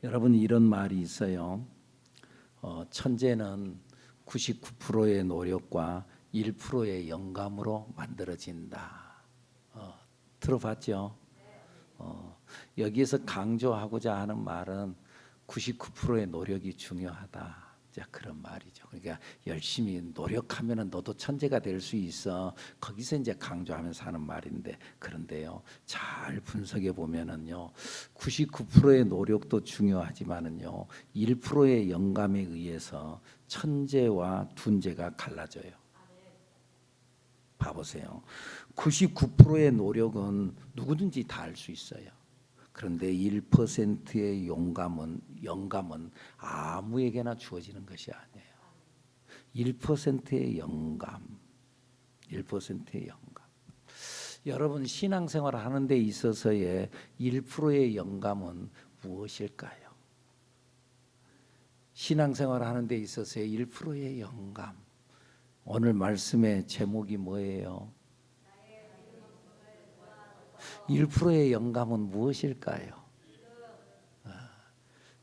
여러분 이런 말이 있어요. 천재는 99%의 노력과 1%의 영감으로 만들어진다. 들어봤죠? 여기에서 강조하고자 하는 말은 99%의 노력이 중요하다. 자, 그런 말이죠. 그러니까 열심히 노력하면은 너도 천재가 될 수 있어. 거기서 이제 강조하면서 하는 말인데, 그런데요, 잘 분석해 보면은요, 99%의 노력도 중요하지만은요, 1%의 영감에 의해서 천재와 둔재가 갈라져요. 봐보세요. 99%의 노력은 누구든지 다 할 수 있어요. 그런데 1%의 영감은 아무에게나 주어지는 것이 아니에요. 1%의 영감, 1%의 영감. 여러분 신앙생활을 하는 데 있어서의 1%의 영감은 무엇일까요? 신앙생활을 하는 데 있어서의 1%의 영감. 오늘 말씀의 제목이 뭐예요? 1%의 영감은 무엇일까요?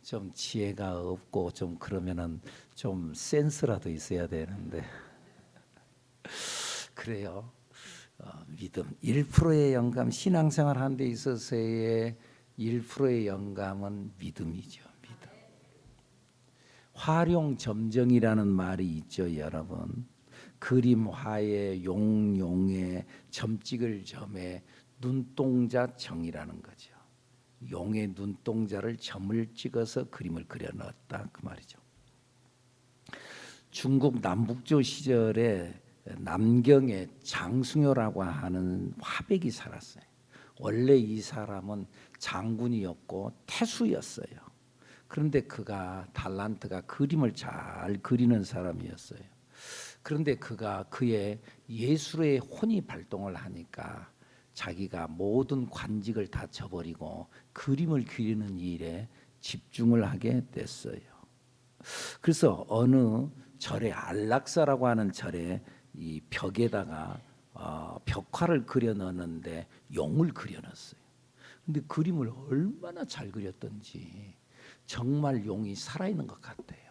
좀 지혜가 없고 좀 그러면은 좀 센스라도 있어야 되는데 그래요. 믿음 1%의 영감, 신앙생활 하는 데 있어서의 1%의 영감은 믿음이죠. 믿음. 활용점정이라는 말이 있죠, 여러분. 그림 화에 용용에 점찍을 점에 눈동자 정이라는 거죠. 용의 눈동자를 점을 찍어서 그림을 그려 넣었다 그 말이죠. 중국 남북조 시절에 남경에 장승효라고 하는 화백이 살았어요. 원래 이 사람은 장군이었고 태수였어요. 그런데 그가 달란트가 그림을 잘 그리는 사람이었어요. 그런데 그가 그의 예술의 혼이 발동을 하니까 자기가 모든 관직을 다 저버리고 그림을 그리는 일에 집중을 하게 됐어요. 그래서 어느 절에 안락사라고 하는 절에 이 벽에다가 벽화를 그려 넣었는데 용을 그려 넣었어요. 근데 그림을 얼마나 잘 그렸던지 정말 용이 살아있는 것 같아요.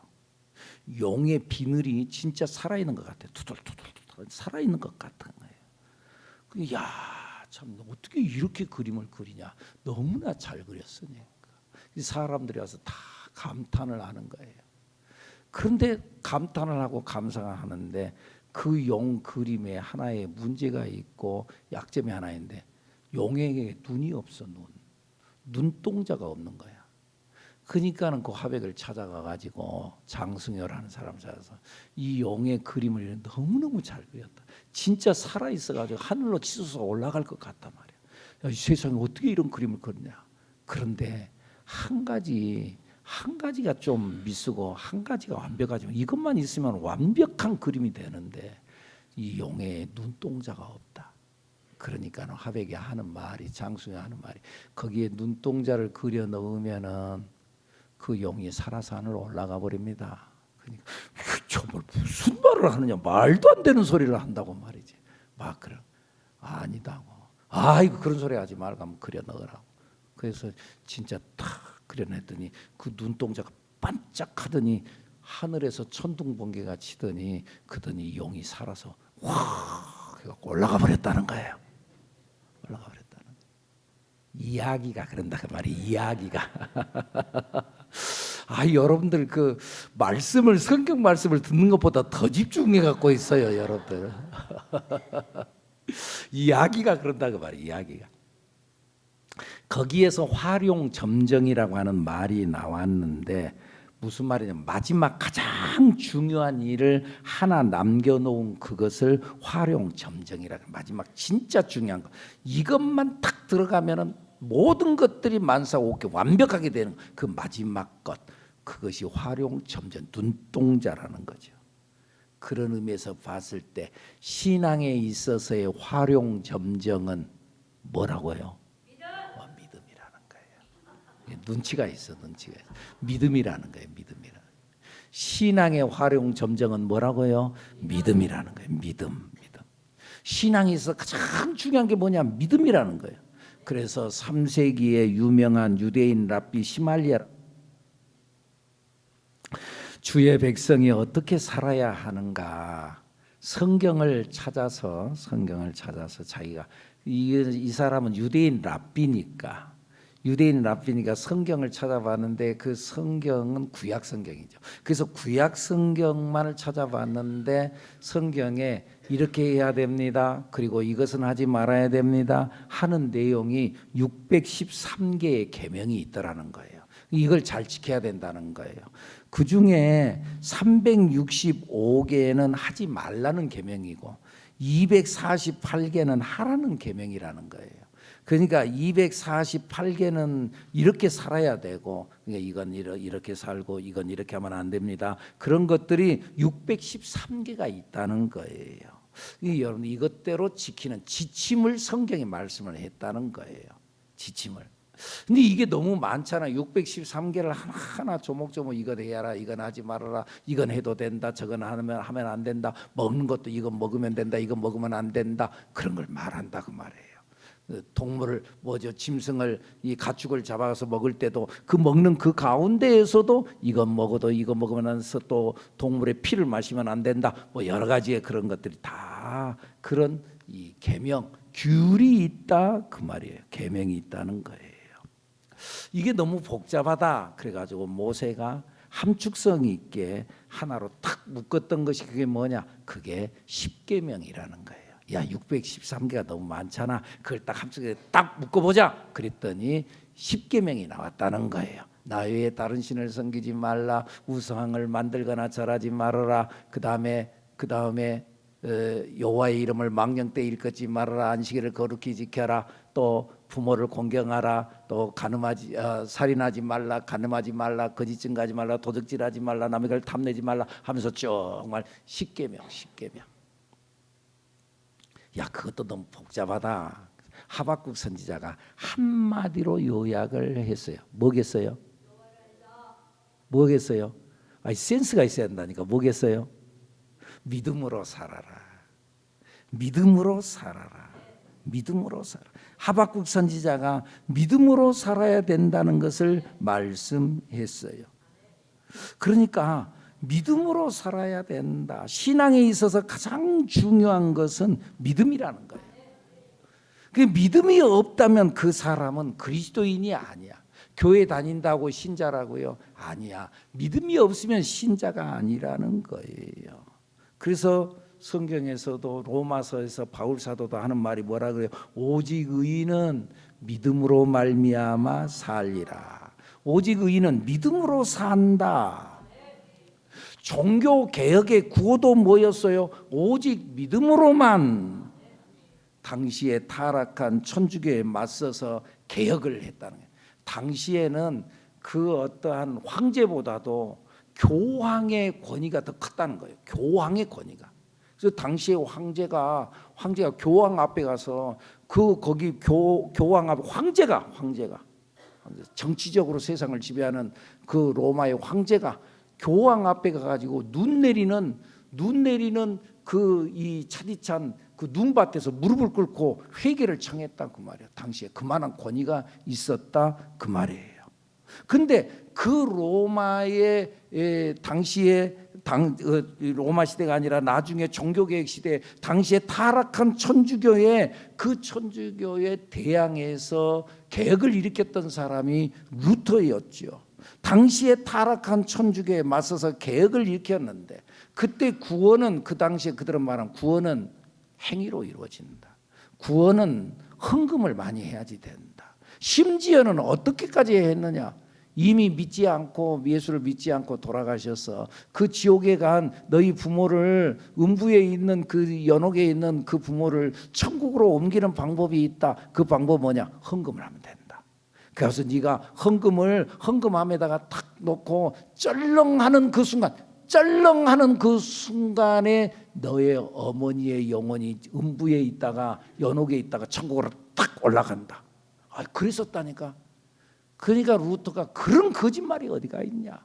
용의 비늘이 진짜 살아있는 것 같아요. 투덜투덜 살아있는 것 같은 거예요. 야, 참 어떻게 이렇게 그림을 그리냐. 너무나 잘 그렸으니까. 사람들이 와서 다 감탄을 하는 거예요. 그런데 감탄을 하고 감상을 하는데 그 용 그림에 하나의 문제가 있고 약점이 하나 있는데 용에게 눈이 없어. 눈동자가 없는 거야. 그러니까는 그 화백을 찾아가 가지고 장승효라는 사람 찾아서 이 용의 그림을 너무너무 잘 그렸다. 진짜 살아 있어 가지고 하늘로 치솟아 올라갈 것 같단 말이야. 야, 이 세상에 어떻게 이런 그림을 그리냐. 그런데 한 가지가 좀 미쓰고 한 가지가 완벽하지만 이것만 있으면 완벽한 그림이 되는데 이 용의 눈동자가 없다. 그러니까 화백이 하는 말이 장승효 하는 말이 거기에 눈동자를 그려 넣으면은 그 용이 살아서 하늘로 올라가 버립니다. 그러니까 정말 무슨 말을 하느냐, 말도 안 되는 소리를 한다고 말이지. 막 그래 아니다고. 아이고 그런 소리 하지 말고 한번 그려 넣으라고. 그래서 진짜 탁 그려냈더니 그 눈동자가 반짝하더니 하늘에서 천둥번개가 치더니 그더니 용이 살아서 확 올라가 버렸다는 거예요. 올라가 버렸다는 거예요. 이야기가 그런다 그 말이 이야기가. 여러분들 그 말씀을 성경 말씀을 듣는 것보다 더 집중해 갖고 있어요, 여러분들. 이야기가 그런다 그 말이에요. 이야기가. 거기에서 활용점정이라고 하는 말이 나왔는데 무슨 말이냐면 마지막 가장 중요한 일을 하나 남겨놓은 그것을 활용점정이라고. 마지막 진짜 중요한 거. 이것만 탁 들어가면은 모든 것들이 만사오케 완벽하게 되는 그 마지막 것. 그것이 활용점정, 눈동자라는 거죠. 그런 의미에서 봤을 때 신앙에 있어서의 활용점정은 뭐라고요? 믿음이라는 거예요. 눈치가 있어, 눈치가 있어. 믿음이라는 거예요, 믿음이라는 거예요. 신앙의 활용점정은 뭐라고요? 믿음이라는 거예요. 믿음. 신앙에서 가장 중요한 게 뭐냐? 믿음이라는 거예요. 그래서 3세기에 유명한 유대인 랍비 시말리아 주의 백성이 어떻게 살아야 하는가? 성경을 찾아서 자기가 이 사람은 유대인 랍비니까 성경을 찾아봤는데 그 성경은 구약 성경이죠. 그래서 구약 성경만을 찾아봤는데 성경에 이렇게 해야 됩니다. 그리고 이것은 하지 말아야 됩니다. 하는 내용이 613개의 계명이 있더라는 거예요. 이걸 잘 지켜야 된다는 거예요. 그 중에 365개는 하지 말라는 계명이고 248개는 하라는 계명이라는 거예요. 그러니까 248개는 이렇게 살아야 되고, 그러니까 이건 이렇게 살고 이건 이렇게 하면 안 됩니다. 그런 것들이 613개가 있다는 거예요. 여러분 이것대로 지키는 지침을 성경에 말씀을 했다는 거예요. 지침을. 근데 이게 너무 많잖아. 613개를 하나하나 조목조목 이건 해야라, 이건 하지 말아라, 이건 해도 된다, 저건 하면 안 된다, 먹는 것도 이건 먹으면 된다, 이건 먹으면 안 된다, 그런 걸 말한다 그 말이에요. 동물을 짐승을 이 가축을 잡아서 먹을 때도 그 먹는 그 가운데에서도 이건 먹어도 이거 먹으면 안 돼서 또 동물의 피를 마시면 안 된다, 뭐 여러 가지의 그런 것들이 다 그런 이 계명 규율이 있다 그 말이에요. 계명이 있다는 거예요. 이게 너무 복잡하다 그래가지고 모세가 함축성 있게 하나로 탁 묶었던 것이 그게 뭐냐? 그게 십계명이라는 거예요. 야, 613개가 너무 많잖아. 그걸 딱 함축에 딱 묶어보자. 그랬더니 십계명이 나왔다는 거예요. 나 외에 다른 신을 섬기지 말라. 우상을 만들거나 절하지 말아라. 그 다음에 여호와의 이름을 망령 때 일컫지 말아라. 안식일을 거룩히 지켜라. 또 부모를 공경하라. 또 살인하지 말라. 간음하지 말라. 거짓 증거하지 말라. 도둑질하지 말라. 남의 걸 탐내지 말라 하면서 정말 십계명. 야, 그것도 너무 복잡하다. 하박국 선지자가 한마디로 요약을 했어요. 뭐겠어요? 아니, 센스가 있어야 한다니까. 뭐겠어요? 믿음으로 살아라. 하박국 선지자가 믿음으로 살아야 된다는 것을 말씀했어요. 그러니까 믿음으로 살아야 된다. 신앙에 있어서 가장 중요한 것은 믿음이라는 거예요. 그 믿음이 없다면 그 사람은 그리스도인이 아니야. 교회 다닌다고 신자라고요? 아니야. 믿음이 없으면 신자가 아니라는 거예요. 그래서 성경에서도 로마서에서 바울 사도도 하는 말이 뭐라 그래요? 오직 의인은 믿음으로 말미암아 살리라. 오직 의인은 믿음으로 산다. 종교 개혁의 구호도 뭐였어요? 오직 믿음으로만. 당시에 타락한 천주교에 맞서서 개혁을 했다는 거예요. 당시에는 그 어떠한 황제보다도 교황의 권위가 더 컸다는 거예요. 교황의 권위가. 그래서 당시에 황제가 교황 앞에 가서 거기 교황 앞에 황제가 정치적으로 세상을 지배하는 그 로마의 황제가 교황 앞에 가가지고 눈 내리는 그 이 차디찬 그 눈밭에서 무릎을 꿇고 회개를 청했다 그 말이에요. 당시에 그만한 권위가 있었다 그 말이에요. 근데 그 로마의 당시에 로마 시대가 아니라 나중에 종교개혁 시대 당시에 타락한 천주교에 그 천주교에 대항해서 개혁을 일으켰던 사람이 루터였죠. 당시에 타락한 천주교에 맞서서 개혁을 일으켰는데 그때 구원은 그 당시에 그들은 말한 구원은 행위로 이루어진다. 구원은 헌금을 많이 해야지 된다. 심지어는 어떻게까지 했느냐? 이미 믿지 않고 예수를 믿지 않고 돌아가셔서 그 지옥에 간 너희 부모를 음부에 있는 그 연옥에 있는 그 부모를 천국으로 옮기는 방법이 있다. 그 방법 뭐냐? 헌금을 하면 된다. 그래서 네가 헌금함에다가 탁 놓고 쩔렁하는 그 순간에 너의 어머니의 영혼이 음부에 있다가 연옥에 있다가 천국으로 딱 올라간다. 그랬었다니까. 그러니까 루터가 그런 거짓말이 어디가 있냐?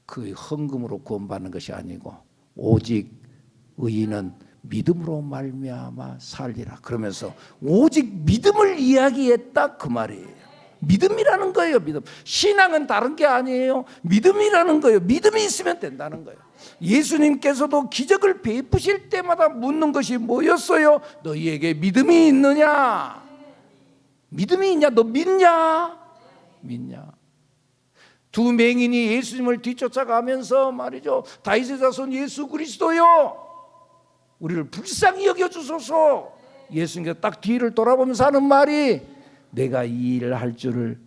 그 헌금으로 구원받는 것이 아니고 오직 의인은 믿음으로 말미암아 살리라. 그러면서 오직 믿음을 이야기했다 그 말이에요. 믿음이라는 거예요. 믿음. 신앙은 다른 게 아니에요. 믿음이라는 거예요. 믿음이 있으면 된다는 거예요. 예수님께서도 기적을 베푸실 때마다 묻는 것이 뭐였어요? 너희에게 믿음이 있느냐? 믿음이 있냐? 너 믿냐? 믿냐? 두 맹인이 예수님을 뒤쫓아가면서 말이죠, 다윗의 자손 예수 그리스도요, 우리를 불쌍히 여겨주소서. 예수님께서 딱 뒤를 돌아보면서 하는 말이, 내가 이 일을 할 줄을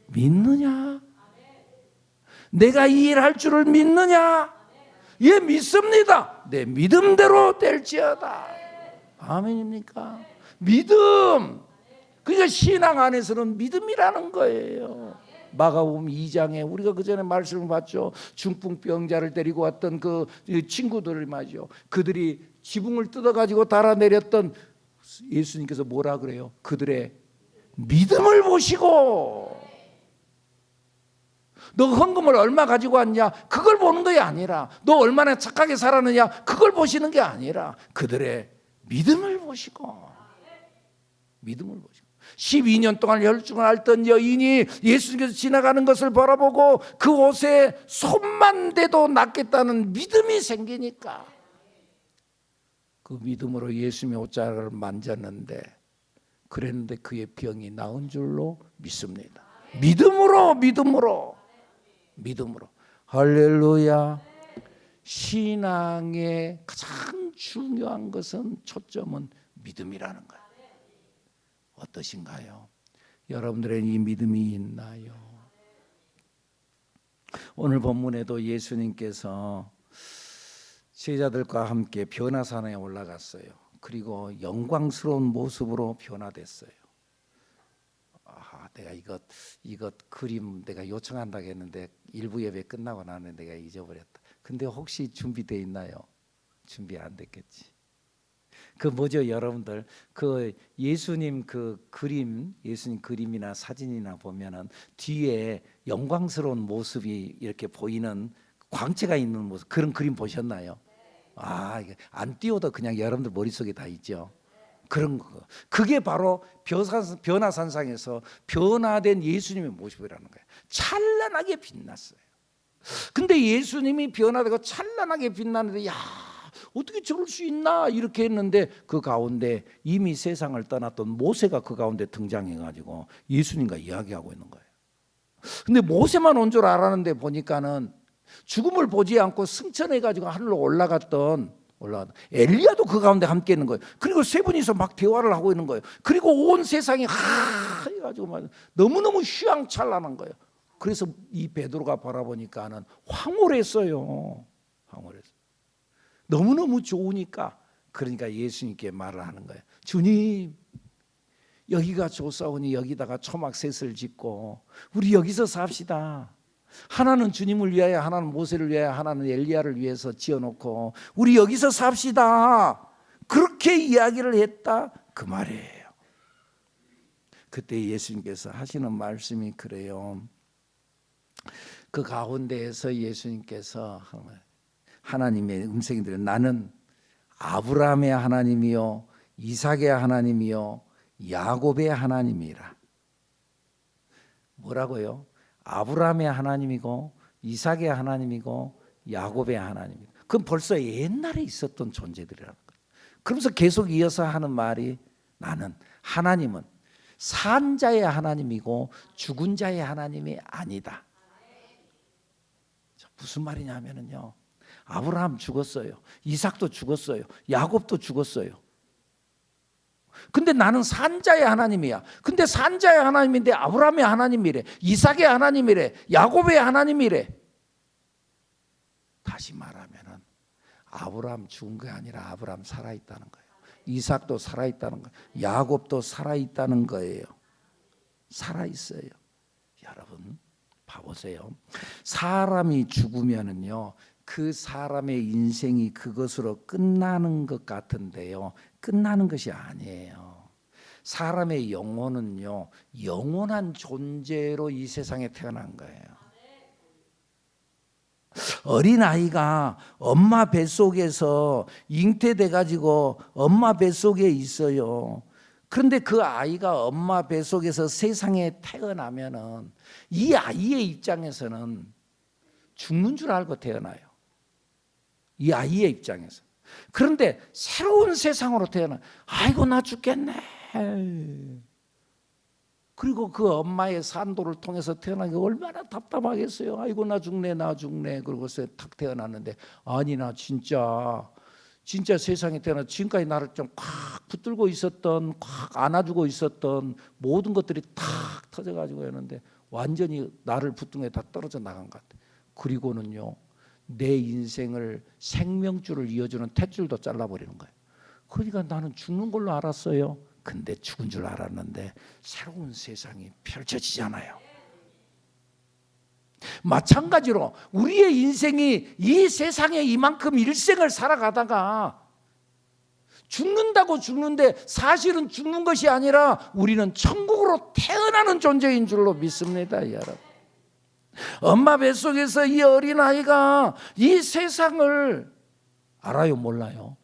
믿느냐? 내가 이 일을 할 줄을 믿느냐? 예, 믿습니다. 내 믿음대로 될지어다. 아멘입니까? 믿음. 그러니까 신앙 안에서는 믿음이라는 거예요. 마가복음 2장에 우리가 그 전에 말씀을 봤죠. 중풍병자를 데리고 왔던 그 친구들이 말이죠, 그들이 지붕을 뜯어가지고 달아내렸던, 예수님께서 뭐라 그래요? 그들의 믿음을 보시고. 너 헌금을 얼마 가지고 왔냐? 그걸 보는 게 아니라, 너 얼마나 착하게 살았느냐? 그걸 보시는 게 아니라, 그들의 믿음을 보시고. 믿음을 보시고. 12년 동안 혈증을 앓던 여인이 예수님께서 지나가는 것을 바라보고 그 옷에 손만 대도 낫겠다는 믿음이 생기니까, 그 믿음으로 예수님의 옷자락을 만졌는데, 그랬는데 그의 병이 나은 줄로 믿습니다. 믿음으로, 믿음으로, 믿음으로. 할렐루야. 신앙의 가장 중요한 것은, 초점은 믿음이라는 거예요. 어떠신가요? 여러분들의 이 믿음이 있나요? 오늘 본문에도 예수님께서 제자들과 함께 변화산에 올라갔어요. 그리고 영광스러운 모습으로 변화됐어요. 내가 이것 그림 내가 요청한다고 했는데 일부 예배 끝나고 나는 내가 잊어버렸다. 근데 혹시 준비되어 있나요? 준비 안 됐겠지. 그 뭐죠, 여러분들? 그 예수님 그 그림, 예수님 그림이나 사진이나 보면은 뒤에 영광스러운 모습이 이렇게 보이는 광채가 있는 모습, 그런 그림 보셨나요? 이게 안 띄워도 그냥 여러분들 머릿속에 다 있죠. 그런 거. 그게 바로 변화산상에서 변화된 예수님의 모습이라는 거예요. 찬란하게 빛났어요. 근데 예수님이 변화되고 찬란하게 빛나는데, 야, 어떻게 저럴 수 있나 이렇게 했는데, 그 가운데 이미 세상을 떠났던 모세가 그 가운데 등장해가지고 예수님과 이야기하고 있는 거예요. 근데 모세만 온 줄 알았는데 보니까는 죽음을 보지 않고 승천해가지고 하늘로 올라갔던 엘리야도 그 가운데 함께 있는 거예요. 그리고 세 분이서 막 대화를 하고 있는 거예요. 그리고 온 세상이 해가지고 너무너무 휘황찬란한 거예요. 그래서 이 베드로가 바라보니까는 황홀했어요. 황홀했어요. 너무너무 좋으니까, 그러니까 예수님께 말을 하는 거예요. 주님, 여기가 좋사오니 여기다가 초막셋을 짓고 우리 여기서 삽시다. 하나는 주님을 위하여, 하나는 모세를 위하여, 하나는 엘리야를 위해서 지어놓고 우리 여기서 삽시다. 그렇게 이야기를 했다, 그 말이에요. 그때 예수님께서 하시는 말씀이 그래요. 그 가운데에서 예수님께서 하나님의 음성이 들려요. 나는 아브라함의 하나님이요 이삭의 하나님이요 야곱의 하나님이라. 뭐라고요? 아브라함의 하나님이고 이삭의 하나님이고 야곱의 하나님이고. 그건 벌써 옛날에 있었던 존재들이라는 거예요. 그러면서 계속 이어서 하는 말이, 나는 하나님은 산 자의 하나님이고 죽은 자의 하나님이 아니다. 무슨 말이냐면요, 아브라함 죽었어요. 이삭도 죽었어요. 야곱도 죽었어요. 근데 나는 산자의 하나님이야. 근데 산자의 하나님인데 아브라함의 하나님이래, 이삭의 하나님이래, 야곱의 하나님이래. 다시 말하면은 아브라함 죽은 게 아니라 아브라함 살아있다는 거예요. 이삭도 살아있다는 거예요. 야곱도 살아있다는 거예요. 살아있어요. 여러분 봐보세요. 사람이 죽으면은요, 그 사람의 인생이 그것으로 끝나는 것 같은데요, 끝나는 것이 아니에요. 사람의 영혼은요, 영원한 존재로 이 세상에 태어난 거예요. 어린아이가 엄마 뱃속에서 잉태돼 가지고 엄마 뱃속에 있어요. 그런데 그 아이가 엄마 뱃속에서 세상에 태어나면은 이 아이의 입장에서는 죽는 줄 알고 태어나요. 이 아이의 입장에서. 그런데 새로운 세상으로 태어나, 아이고 나 죽겠네. 그리고 그 엄마의 산도를 통해서 태어난 게 얼마나 답답하겠어요. 아이고 나 죽네 나 죽네. 그러고서 탁 태어났는데, 아니 나 진짜 세상에 태어나 지금까지 나를 좀 꽉 붙들고 있었던, 꽉 안아주고 있었던 모든 것들이 탁 터져가지고 했는데 완전히 나를 붙든 게 다 떨어져 나간 것 같아. 그리고는요, 내 인생을 생명줄을 이어주는 탯줄도 잘라버리는 거예요. 그러니까 나는 죽는 걸로 알았어요. 근데 죽은 줄 알았는데 새로운 세상이 펼쳐지잖아요. 마찬가지로 우리의 인생이 이 세상에 이만큼 일생을 살아가다가 죽는다고 죽는데 사실은 죽는 것이 아니라 우리는 천국으로 태어나는 존재인 줄로 믿습니다, 여러분. 엄마 뱃속에서 이 어린아이가 이 세상을 알아요, 몰라요?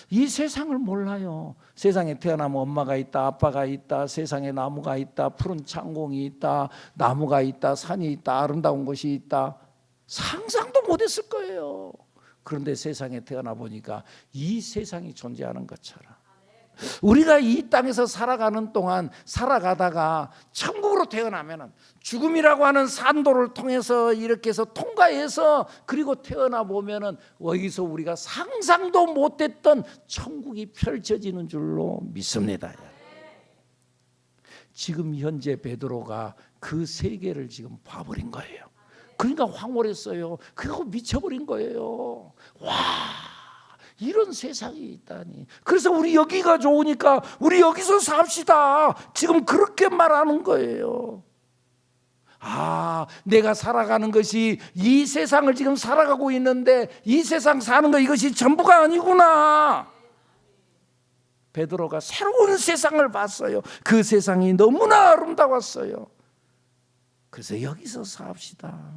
이 세상을 몰라요. 세상에 태어나면 엄마가 있다, 아빠가 있다, 세상에 나무가 있다, 푸른 창공이 있다, 나무가 있다, 산이 있다, 아름다운 곳이 있다. 상상도 못했을 거예요. 그런데 세상에 태어나 보니까 이 세상이 존재하는 것처럼 우리가 이 땅에서 살아가는 동안 살아가다가 천국으로 태어나면은 죽음이라고 하는 산도를 통해서 이렇게 해서 통과해서 그리고 태어나 보면은 여기서 우리가 상상도 못했던 천국이 펼쳐지는 줄로 믿습니다. 지금 현재 베드로가 그 세계를 지금 봐버린 거예요. 그러니까 황홀했어요. 그리고 미쳐버린 거예요. 와, 이런 세상이 있다니. 그래서 우리 여기가 좋으니까 우리 여기서 삽시다. 지금 그렇게 말하는 거예요. 아, 내가 살아가는 것이 이 세상을 지금 살아가고 있는데 이 세상 사는 거 이것이 전부가 아니구나. 베드로가 새로운 세상을 봤어요. 그 세상이 너무나 아름다웠어요. 그래서 여기서 삽시다.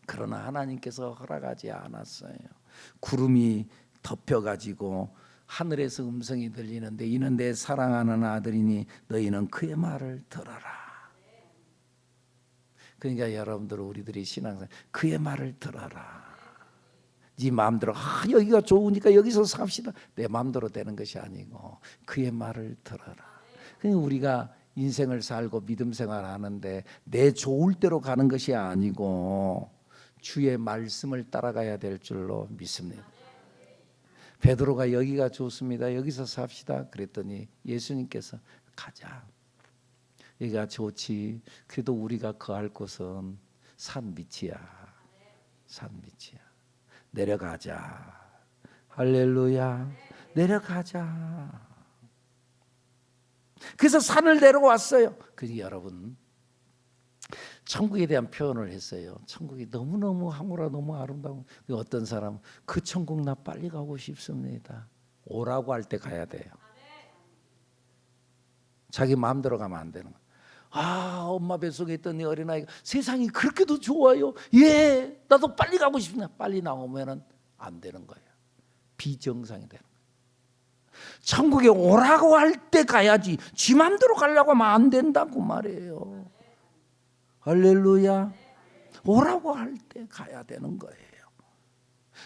그러나 하나님께서 허락하지 않았어요. 구름이 덮여가지고 하늘에서 음성이 들리는데 이는 내 사랑하는 아들이니 너희는 그의 말을 들어라. 그러니까 여러분들 우리들이 신앙생활 그의 말을 들어라. 네 마음대로 여기가 좋으니까 여기서 삽시다. 내 마음대로 되는 것이 아니고 그의 말을 들어라. 그러니까 우리가 인생을 살고 믿음 생활하는데 내 좋을 대로 가는 것이 아니고 주의 말씀을 따라가야 될 줄로 믿습니다. 베드로가 여기가 좋습니다. 여기서 삽시다. 그랬더니 예수님께서 가자. 여기가 좋지. 그래도 우리가 거할 곳은 산 밑이야. 산 밑이야. 내려가자. 할렐루야. 내려가자. 그래서 산을 내려왔어요. 그러니까 여러분 천국에 대한 표현을 했어요. 천국이 너무너무 황홀하고 너무 아름다운. 어떤 사람은 그 천국 나 빨리 가고 싶습니다. 오라고 할 때 가야 돼요. 자기 마음대로 가면 안 되는 거예요. 아, 엄마 뱃속에 있던 이 어린아이가 세상이 그렇게도 좋아요. 예, 나도 빨리 가고 싶습니다. 빨리 나오면 안 되는 거예요. 비정상이 되는 거예요. 천국에 오라고 할 때 가야지 지 맘대로 가려고 하면 안 된다고 말이에요. 할렐루야. 오라고 할 때 가야 되는 거예요.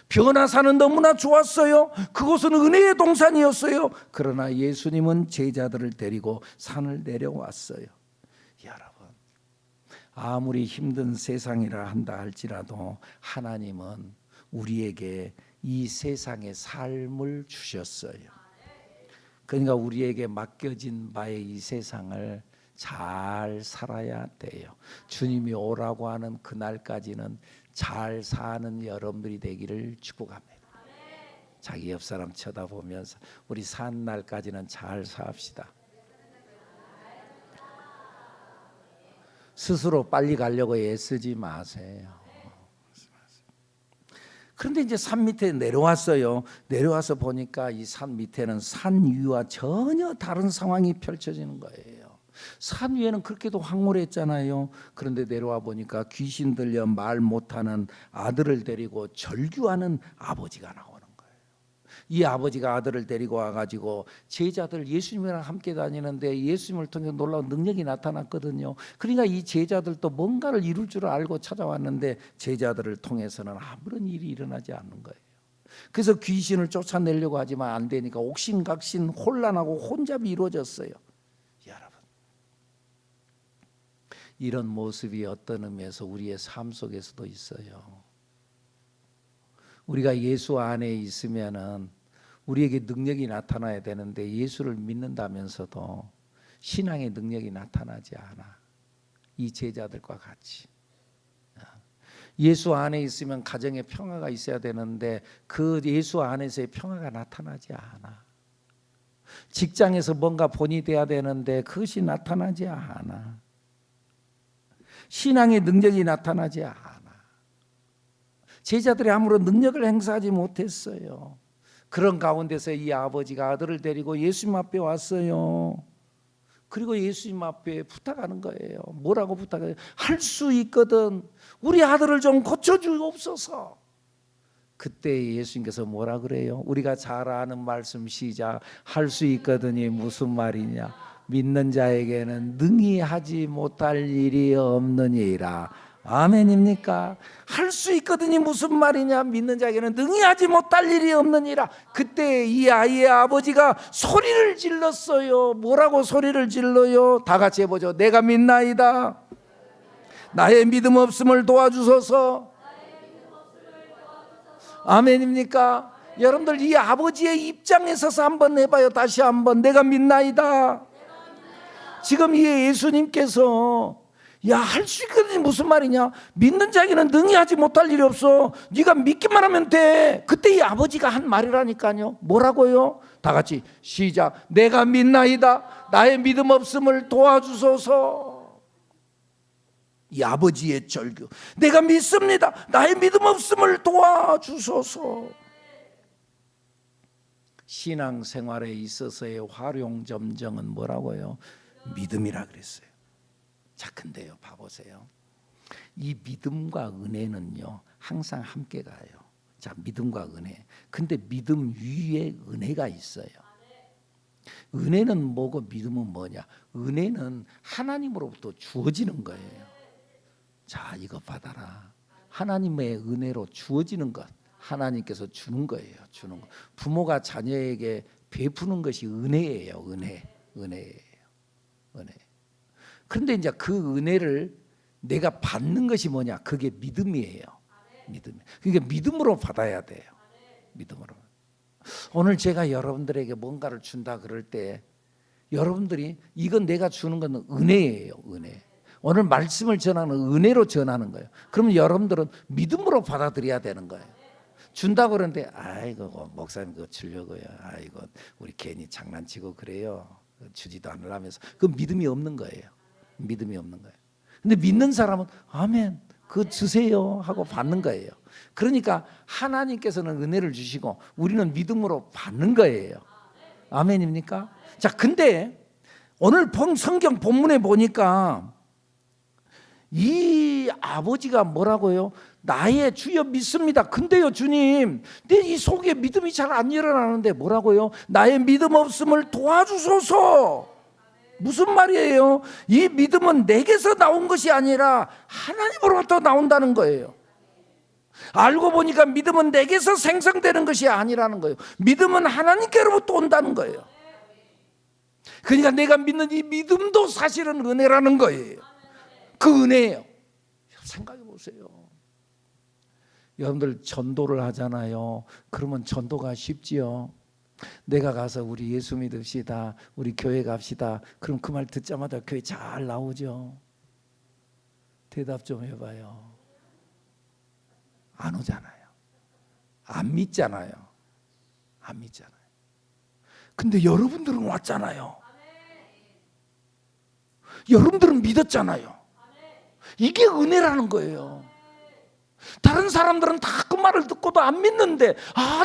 변화산은 너무나 좋았어요. 그곳은 은혜의 동산이었어요. 그러나 예수님은 제자들을 데리고 산을 내려왔어요. 여러분, 아무리 힘든 세상이라 한다 할지라도 하나님은 우리에게 이 세상의 삶을 주셨어요. 그러니까 우리에게 맡겨진 바의 이 세상을 잘 살아야 돼요. 주님이 오라고 하는 그날까지는 잘 사는 여러분들이 되기를 축복합니다. 자기 옆 사람 쳐다보면서 우리 산 날까지는 잘 삽시다. 스스로 빨리 가려고 애쓰지 마세요. 그런데 이제 산 밑에 내려왔어요. 내려와서 보니까 이 산 밑에는 산 위와 전혀 다른 상황이 펼쳐지는 거예요. 산 위에는 그렇게도 황홀했잖아요. 그런데 내려와 보니까 귀신 들려 말 못하는 아들을 데리고 절규하는 아버지가 나오는 거예요. 이 아버지가 아들을 데리고 와가지고 제자들 예수님이랑 함께 다니는데 예수님을 통해 놀라운 능력이 나타났거든요. 그러니까 이 제자들도 뭔가를 이룰 줄 알고 찾아왔는데 제자들을 통해서는 아무런 일이 일어나지 않는 거예요. 그래서 귀신을 쫓아내려고 하지만 안 되니까 옥신각신 혼란하고 혼잡이 이루어졌어요. 여러분, 이런 모습이 어떤 의미에서 우리의 삶 속에서도 있어요. 우리가 예수 안에 있으면은 우리에게 능력이 나타나야 되는데 예수를 믿는다면서도 신앙의 능력이 나타나지 않아. 이 제자들과 같이. 예수 안에 있으면 가정에 평화가 있어야 되는데 그 예수 안에서의 평화가 나타나지 않아. 직장에서 뭔가 본이 돼야 되는데 그것이 나타나지 않아. 신앙의 능력이 나타나지 않아. 제자들이 아무런 능력을 행사하지 못했어요. 그런 가운데서 이 아버지가 아들을 데리고 예수님 앞에 왔어요. 그리고 예수님 앞에 부탁하는 거예요. 뭐라고 부탁해요? 할 수 있거든 우리 아들을 좀 고쳐주옵소서. 그때 예수님께서 뭐라 그래요? 우리가 잘 아는 말씀 시작. 할 수 있거든이 무슨 말이냐? 믿는 자에게는 능히 하지 못할 일이 없느니라. 아멘입니까? 할 수 있거든이 무슨 말이냐? 믿는 자에게는 능히 하지 못할 일이 없느니라. 그때 이 아이의 아버지가 소리를 질렀어요. 뭐라고 소리를 질러요? 다 같이 해보죠. 내가 믿나이다. 나의 믿음 없음을 도와주소서. 아멘입니까? 여러분들 이 아버지의 입장에 서서 한번 해봐요. 다시 한번. 내가 믿나이다. 지금 이 예수님께서 야, 할 수 있거든 무슨 말이냐? 믿는 자에게는 능히 하지 못할 일이 없어. 네가 믿기만 하면 돼. 그때 이 아버지가 한 말이라니까요. 뭐라고요? 다 같이 시작. 내가 믿나이다. 나의 믿음 없음을 도와주소서. 이 아버지의 절규. 내가 믿습니다. 나의 믿음 없음을 도와주소서. 신앙생활에 있어서의 활용점정은 뭐라고요? 믿음이라 그랬어요. 자, 근데요, 봐보세요. 이 믿음과 은혜는요, 항상 함께 가요. 자, 믿음과 은혜. 근데 믿음 위에 은혜가 있어요. 은혜는 뭐고 믿음은 뭐냐? 은혜는 하나님으로부터 주어지는 거예요. 자, 이거 받아라. 하나님의 은혜로 주어지는 것. 하나님께서 주는 거예요. 주는 거. 부모가 자녀에게 베푸는 것이 은혜예요. 은혜예요. 은혜. 그런데 이제 그 은혜를 내가 받는 것이 뭐냐? 그게 믿음이에요. 믿음. 그러니까 믿음으로 받아야 돼요. 믿음으로. 오늘 제가 여러분들에게 뭔가를 준다 그럴 때 여러분들이 이건 내가 주는 건 은혜예요. 은혜. 오늘 말씀을 전하는 은혜로 전하는 거예요. 그러면 여러분들은 믿음으로 받아들여야 되는 거예요. 준다고 그러는데 아이고 목사님 그거 주려고요. 아이고 우리 괜히 장난치고 그래요. 주지도 않으라면서 그 믿음이 없는 거예요. 믿음이 없는 거예요. 근데 믿는 사람은 아멘 그거 주세요 하고 받는 거예요. 그러니까 하나님께서는 은혜를 주시고 우리는 믿음으로 받는 거예요. 아멘입니까? 자, 근데 오늘 성경 본문에 보니까 이 아버지가 뭐라고요? 나의 주여 믿습니다. 근데요 주님 내 이 속에 믿음이 잘 안 일어나는데 뭐라고요? 나의 믿음 없음을 도와주소서. 무슨 말이에요? 이 믿음은 내게서 나온 것이 아니라 하나님으로부터 나온다는 거예요. 알고 보니까 믿음은 내게서 생성되는 것이 아니라는 거예요. 믿음은 하나님께로부터 온다는 거예요. 그러니까 내가 믿는 이 믿음도 사실은 은혜라는 거예요. 그 은혜예요. 생각해 보세요. 여러분들 전도를 하잖아요. 그러면 전도가 쉽지요. 내가 가서 우리 예수 믿읍시다. 우리 교회 갑시다. 그럼 그 말 듣자마자 교회 잘 나오죠. 대답 좀 해봐요. 안 오잖아요. 안 믿잖아요. 안 믿잖아요. 근데 여러분들은 왔잖아요. 여러분들은 믿었잖아요. 이게 은혜라는 거예요. 다른 사람들은 다 그 말을 듣고도 안 믿는데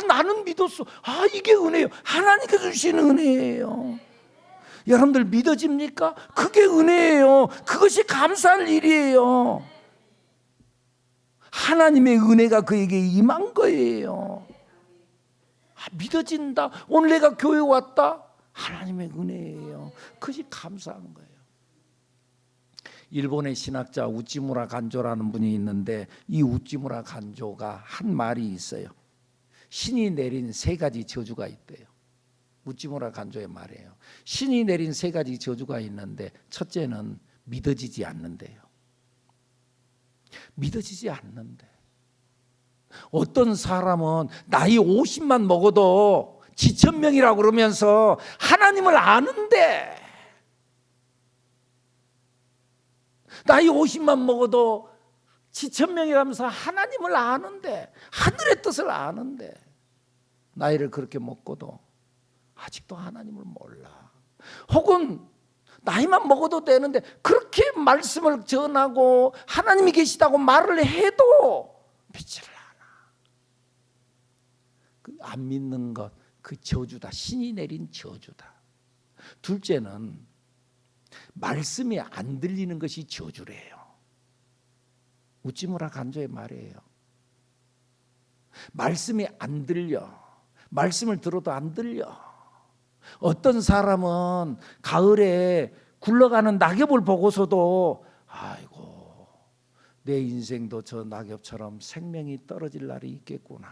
나는 믿었어. 이게 은혜예요. 하나님께서 주시는 은혜예요. 여러분들 믿어집니까? 그게 은혜예요. 그것이 감사할 일이에요. 하나님의 은혜가 그에게 임한 거예요. 믿어진다. 오늘 내가 교회 왔다. 하나님의 은혜예요. 그것이 감사한 거예요. 일본의 신학자 우찌무라 간조라는 분이 있는데 이 우찌무라 간조가 한 말이 있어요. 신이 내린 세 가지 저주가 있대요. 우찌무라 간조의 말이에요. 신이 내린 세 가지 저주가 있는데 첫째는 믿어지지 않는데요. 믿어지지 않는데. 어떤 사람은 나이 50만 먹어도 지천명이라고 그러면서 하나님을 아는데, 나이 50만 먹어도 지천명이라면서 하나님을 아는데, 하늘의 뜻을 아는데, 나이를 그렇게 먹고도 아직도 하나님을 몰라. 혹은 나이만 먹어도 되는데 그렇게 말씀을 전하고 하나님이 계시다고 말을 해도 믿지를 않아. 안 믿는 것, 그 저주다. 신이 내린 저주다. 둘째는 말씀이 안 들리는 것이 저주래요. 우찌무라 간조의 말이에요. 말씀이 안 들려. 말씀을 들어도 안 들려. 어떤 사람은 가을에 굴러가는 낙엽을 보고서도 아이고, 내 인생도 저 낙엽처럼 생명이 떨어질 날이 있겠구나,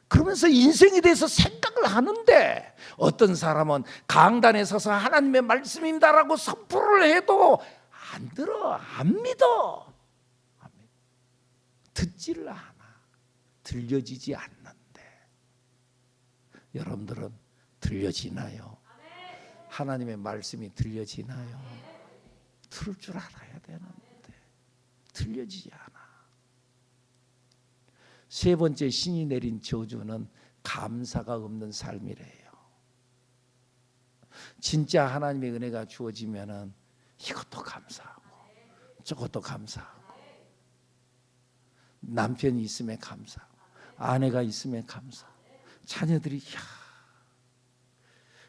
그러면서 인생에 대해서 생각을 하는데, 어떤 사람은 강단에 서서 하나님의 말씀입니다라고 선포를 해도 안 들어, 안 믿어. 듣지를 않아. 들려지지 않는데. 여러분들은 들려지나요? 하나님의 말씀이 들려지나요? 들을 줄 알아야 되는데 들려지지 않아. 세 번째 신이 내린 저주는 감사가 없는 삶이래요. 진짜 하나님의 은혜가 주어지면은 이것도 감사하고 저것도 감사하고, 남편이 있음에 감사하고 아내가 있음에 감사하고, 자녀들이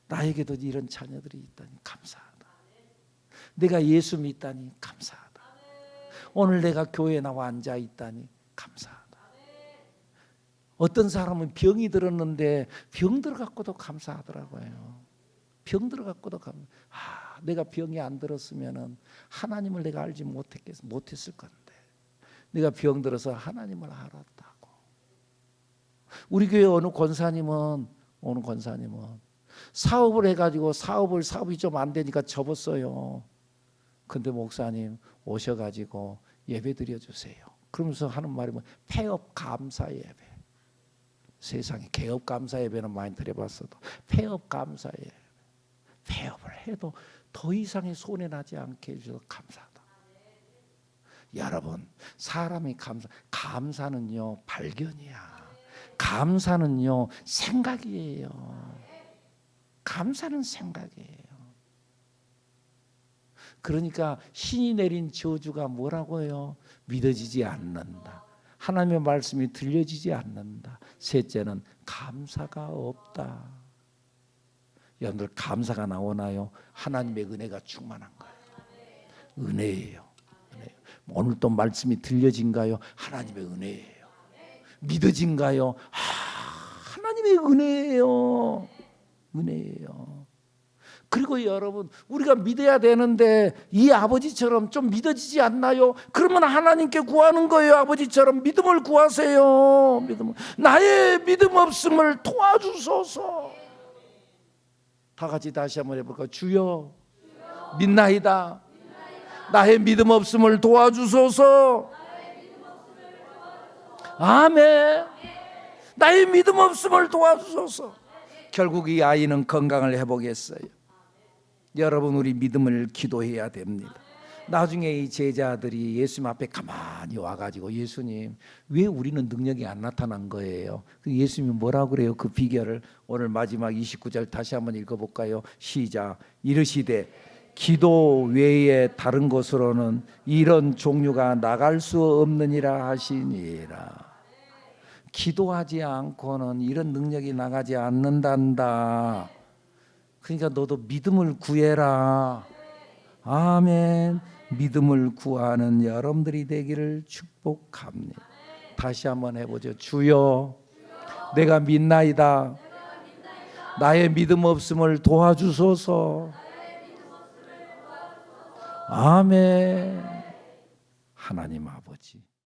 나에게도 이런 자녀들이 있다니 감사하다. 내가 예수 믿다니 감사하다. 오늘 내가 교회에 나와 앉아 있다니 감사하다. 어떤 사람은 병이 들었는데 병들 갖고도 감사하더라고요. 병들 갖고도 내가 병이 안 들었으면은 하나님을 내가 알지 못했을 건데, 내가 병들어서 하나님을 알았다고. 우리 교회 어느 권사님은 사업을 해가지고 사업이 좀 안 되니까 접었어요. 근데 목사님 오셔가지고 예배 드려주세요. 그러면서 하는 말이 폐업 감사 예배. 세상에 개업 감사 예배는 많이 드려봤어도 폐업 감사 예배, 폐업을 해도 더 이상의 손해 나지 않게 해주셔서 감사하다. 여러분, 사람이 감사는요 발견이야. 감사는요 생각이에요. 감사는 생각이에요. 그러니까 신이 내린 저주가 뭐라고요? 믿어지지 않는다. 하나님의 말씀이 들려지지 않는다. 셋째는 감사가 없다. 여러분들 감사가 나오나요? 하나님의 은혜가 충만한 거예요. 은혜예요. 오늘 또 말씀이 들려진가요? 하나님의 은혜예요. 믿어진가요? 하나님의 은혜예요. 은혜예요. 그리고 여러분, 우리가 믿어야 되는데 이 아버지처럼 좀 믿어지지 않나요? 그러면 하나님께 구하는 거예요. 아버지처럼 믿음을 구하세요. 나의 믿음 없음을 도와주소서. 다 같이 다시 한번 해볼까요? 주여 믿나이다. 나의 믿음 없음을 도와주소서. 아멘. 나의 믿음 없음을 도와주소서. 결국 이 아이는 건강을 회복했어요. 여러분, 우리 믿음을 기도해야 됩니다. 나중에 이 제자들이 예수님 앞에 가만히 와가지고, 예수님 왜 우리는 능력이 안 나타난 거예요? 예수님이 뭐라고 그래요? 그 비결을 오늘 마지막 29절 다시 한번 읽어볼까요? 시작. 이르시되 기도 외에 다른 곳으로는 이런 종류가 나갈 수 없느니라 하시니라. 기도하지 않고는 이런 능력이 나가지 않는단다. 그러니까 너도 믿음을 구해라. 아멘. 믿음을 구하는 여러분들이 되기를 축복합니다. 다시 한번 해보죠. 주여 내가 믿나이다. 나의 믿음 없음을 도와주소서. 아멘. 하나님 아버지.